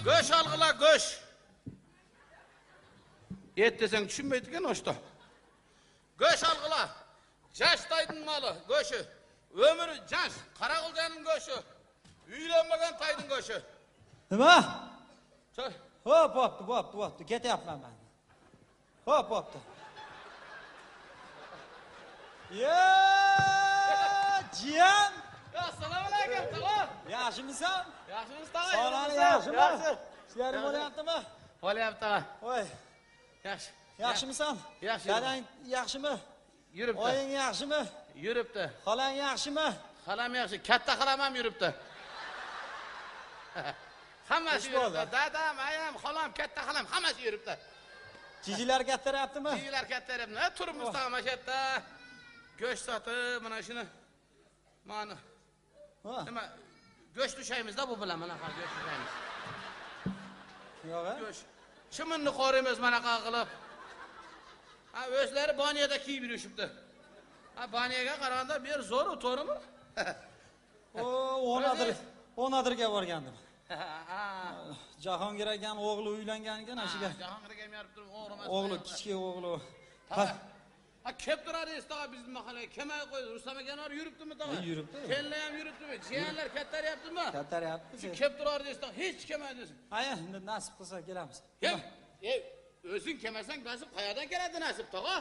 Go'sh alg'ila, go'sh. Et desang tushunmaydi ekan oshda. Go'sh alg'ila. Jashtayning malı, go'shi. Ömrü jash, Qarag'iljaning go'shi. Uylanmagan tayning go'shi. Nima? Choy. Hop, bo'pti. Ketyapman men. Hop, bo'pti. Jiyan! Assalomu alaykum, tog'a. Yaxshimisan? Yaxshimisiz, tog'a? Sog'lani yaxshimi? Ishlaring bo'lyaptimi? Bo'lyapti, tog'a. Voy, Yaxshi. yaxshimisan? Yaxshi. Dadang yaxshimi? Yuribdi. Oying yaxshimi? Yuribdi. Xolang yaxshimi? Xalam yaxshi. Katta xalam ham yuribdi. Hammasi yuribdi. Dadam, ayam, xolam, katta xalam hammasi yuribdi. Jijilar kattaryaptimi? Jigilar kattaryapti. Turibmiz tog'a mana shu yerda. Go'sht sotib, mana shuni. Mana. Nima? Go'sht ushaymiz-da bu bilan mana go'sht ushaymiz. Yo'q, a? Go'sht. Chiminni qorimiz manaqa qilib. Ha, o'zlari baniyada kiyib yurishibdi. Ha, baniyaga qaraganda bir zo'r to'rimi? O, 10 borgandim. Jahongir akaning o'g'li uylangan ekan, ashiga. Jahongir aka ham turib, o'g'ri O'g'li, kichik o'g'li. Ha, kelib turadi tog'a bizning mahallaga. Kelmay qo'ydi. Rustam aka nor yuribdimi tog'a? Yuribdi. Kella ham yuribdimi? Jiyanlar kattaryaptimi? Kattaryapti. Kelib turadi tog'a, hech kelmaydi. Aya, nasib qilsa kelamiz. O'zing kelmasang, nasib qayerdan keladi nasib tog'a?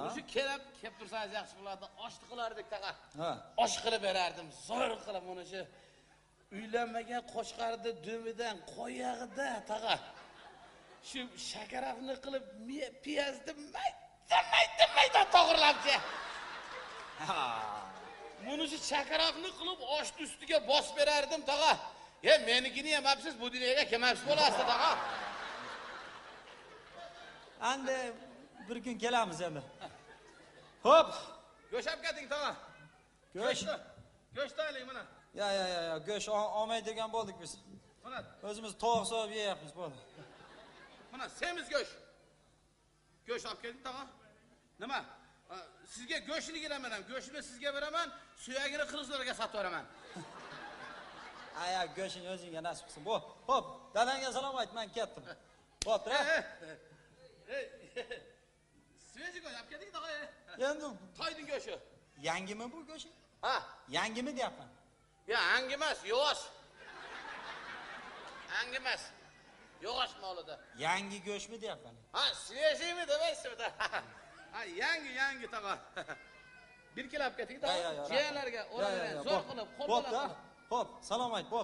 O'sha kelib tursangiz yaxshi bo'ladi. Oshni qilardik tog'a. Osh qilib berardim, zo'r qilib mana shu uylanmagan qo'shqarni dumidan qo'yag'ida tog'a. Shu shakarafni qilib piyozni mayda to'g'rilabchi. Buni shu shakarafni qilib oshni ustiga bosib berardim tog'a. Menikini yemabsiz, bu dunyoga kelmabsiz bo'lasiz tog'a. Endi bir kun kelamiz endi. Hop. Go'sht olib keting tog'a. Go'sht oling mana. Ya, go'sht olmay degan bo'ldik biz. Mana o'zimiz tovuq sovib yeyapmiz, bo'ldi. Mana semiz go'sht. Go'sht olib keting tog'a. Nima? Sizga go'shtni beraman ham, go'shtni sizga beraman, suyagini qirg'izlarga sotib beraman. Aya, go'shting o'zingga nasib qilsin. Hop, dadangga salom ayt, men ketdim. Bo'pti. Sveji go'sht olib keting tog'a. Endi Toyning go'shti. yangimi bu go'sht? Ha, Yangimi deyapman. ya, yangi emas, yo'g'och. Yangi emas. Yo'g'och molida. Yangi go'shtmi deyapman. Ha, svejimi demaysizmi? Ha, yangi tog'a. 1 kilo olib keting tog'a. Jiyanlarga o'raverang, zo'r qilib, qo'l bilan. Hop, salom ayt, bo'p.